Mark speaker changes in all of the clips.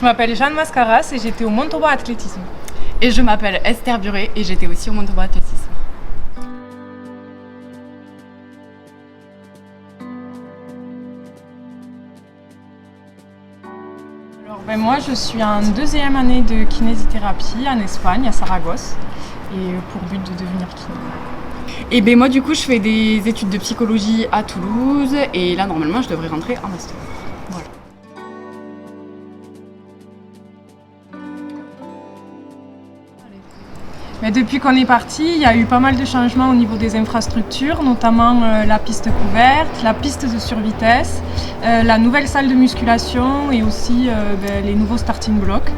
Speaker 1: m'appelle Jeanne Mascaras et j'étais au Montauban Athlétisme.
Speaker 2: Et je m'appelle Esther Buret et j'étais aussi au Montauban Athlétisme.
Speaker 1: Alors, moi, je suis en 2e année de kinésithérapie en Espagne, à Saragosse, et pour but de devenir kiné.
Speaker 2: Et moi, du coup, je fais des études de psychologie à Toulouse et là, normalement, je devrais rentrer en master. Voilà.
Speaker 1: Mais depuis qu'on est parti, il y a eu pas mal de changements au niveau des infrastructures, notamment la piste couverte, la piste de survitesse, la nouvelle salle de musculation et aussi les nouveaux starting blocks.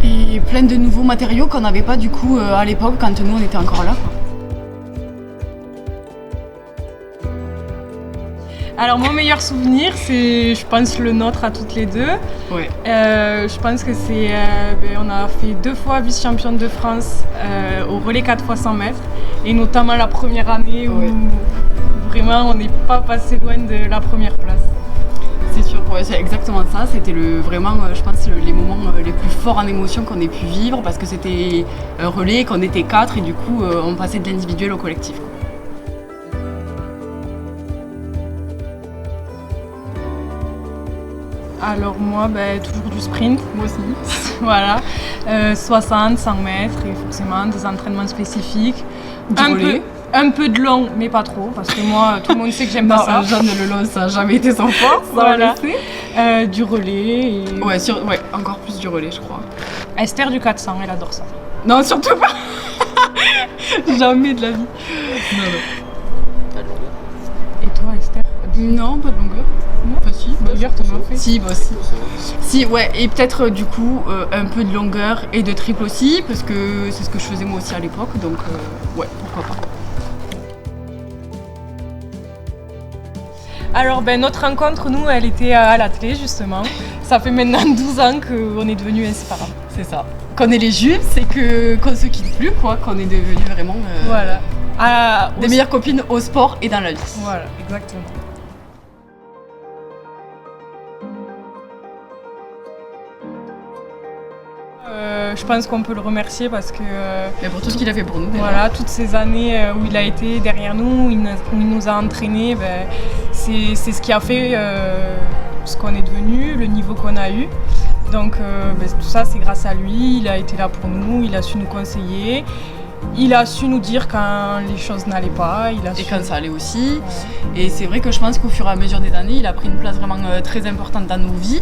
Speaker 2: Et plein de nouveaux matériaux qu'on n'avait pas du coup à l'époque quand nous on était encore là.
Speaker 1: Alors mon meilleur souvenir, c'est je pense le nôtre à toutes les deux.
Speaker 2: Ouais.
Speaker 1: Je pense que c'est on a fait 2 fois vice-championne de France au relais 4 x 100 mètres et notamment la première année où vraiment on n'est pas passé loin de la première place.
Speaker 2: C'est sûr, ouais, c'est exactement ça. C'était vraiment, je pense, les moments les plus forts en émotion qu'on ait pu vivre parce que c'était un relais, qu'on était 4 et du coup on passait de l'individuel au collectif.
Speaker 1: Alors moi, toujours du sprint.
Speaker 2: Moi aussi.
Speaker 1: Voilà, 60, 100 mètres et forcément des entraînements spécifiques. Un peu de long, mais pas trop, parce que moi, tout le monde sait que j'aime pas ça.
Speaker 2: Jeanne, le long, ça n'a jamais été sans force.
Speaker 1: Voilà. Du relais. Et...
Speaker 2: Ouais, encore plus du relais, je crois.
Speaker 1: Esther du 400, elle adore ça.
Speaker 2: Non, surtout pas. Jamais de la vie. Non.
Speaker 3: Pas de longueur.
Speaker 1: Et toi, Esther?
Speaker 2: Non, pas de longueur.
Speaker 1: Non,
Speaker 2: enfin si,
Speaker 1: longueur, t'en as fait.
Speaker 2: Si, Si, ouais, et peut-être du coup un peu de longueur et de triple aussi, parce que c'est ce que je faisais moi aussi à l'époque, donc ouais, pourquoi pas.
Speaker 1: Alors notre rencontre, nous, elle était à l'athlé justement. Ça fait maintenant 12 ans qu'on est devenus inséparables.
Speaker 2: C'est ça. Qu'on est les jupes, c'est qu'on se quitte plus, quoi, qu'on est devenus vraiment des meilleures copines au sport et dans la vie.
Speaker 1: Voilà, exactement. Je pense qu'on peut le remercier parce que...
Speaker 2: pour tout ce qu'il a fait pour nous.
Speaker 1: Voilà, toutes ces années où il a été derrière nous, où il nous a entraînés, c'est ce qui a fait ce qu'on est devenu, le niveau qu'on a eu. Donc tout ça, c'est grâce à lui, il a été là pour nous, il a su nous conseiller. Il a su nous dire quand les choses n'allaient pas.
Speaker 2: Et quand ça allait aussi. Ouais. Et c'est vrai que je pense qu'au fur et à mesure des années, il a pris une place vraiment très importante dans nos vies.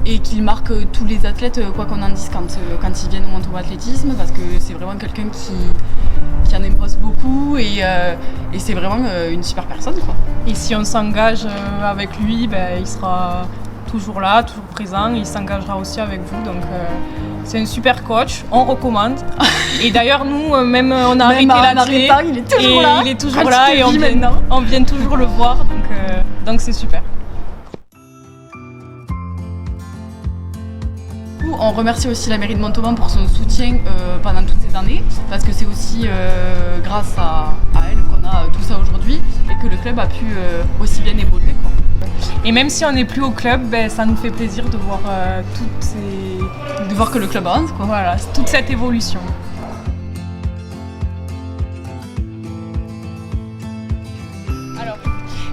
Speaker 2: Et qu'il marque tous les athlètes, quoi qu'on en dise, quand ils viennent au Montauban Athlétisme, parce que c'est vraiment quelqu'un qui en impose beaucoup et c'est vraiment une super personne, quoi.
Speaker 1: Et si on s'engage avec lui, il sera toujours là, toujours présent, il s'engagera aussi avec vous, donc c'est un super coach, on recommande. Et d'ailleurs nous, même on a arrêté l'athlé,
Speaker 2: il est toujours là.
Speaker 1: Il est toujours là et on vient toujours le voir, donc c'est super.
Speaker 2: On remercie aussi la mairie de Montauban pour son soutien pendant toutes ces années, parce que c'est aussi grâce à elle qu'on a tout ça aujourd'hui et que le club a pu aussi bien évoluer, quoi.
Speaker 1: Et même si on n'est plus au club, ça nous fait plaisir de voir
Speaker 2: de voir que le club avance, quoi.
Speaker 1: Voilà, toute cette évolution.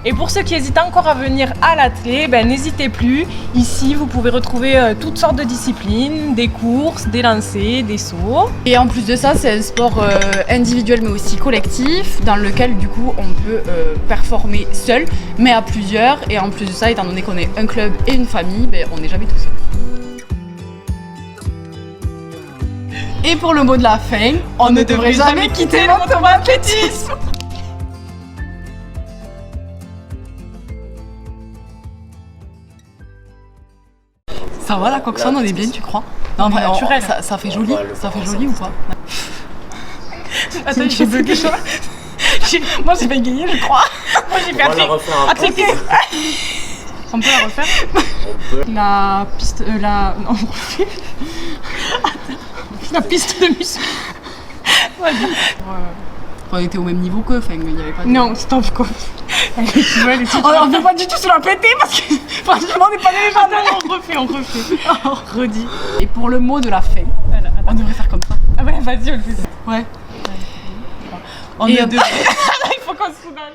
Speaker 1: Et pour ceux qui hésitent encore à venir à l'athlé, n'hésitez plus. Ici, vous pouvez retrouver toutes sortes de disciplines, des courses, des lancers, des sauts.
Speaker 2: Et en plus de ça, c'est un sport individuel mais aussi collectif, dans lequel du coup on peut performer seul, mais à plusieurs. Et en plus de ça, étant donné qu'on est un club et une famille, on n'est jamais tout seul. Et pour le mot de la fin, on ne devrait jamais quitter le Montauban Athlétisme. Ça va la coxonne, on est bien, tu crois? Non,
Speaker 1: naturel.
Speaker 2: Ça fait joli, ça fait joli ou pas?
Speaker 1: Attends, j'ai bugué.
Speaker 2: Moi j'ai bégayé, je crois.
Speaker 1: Moi j'ai fait athlétisme. On peut la refaire? La piste, non, on refait. La piste de muscu.
Speaker 2: On était au même niveau qu'eux, enfin il n'y avait pas de...
Speaker 1: Non, stop quoi. Tu vois, les trucs-
Speaker 2: On ne peut pas du tout se la péter parce que franchement, on n'est pas des légendaires.
Speaker 1: on refait. Redis.
Speaker 2: Et pour le mot de la fin,
Speaker 1: Voilà, attends.
Speaker 2: on devrait faire comme ça.
Speaker 1: Ah ouais, vas-y, on le fait.
Speaker 2: Ouais.
Speaker 1: On
Speaker 2: Et
Speaker 1: est
Speaker 2: hop.
Speaker 1: deux. Il faut qu'on se soudage.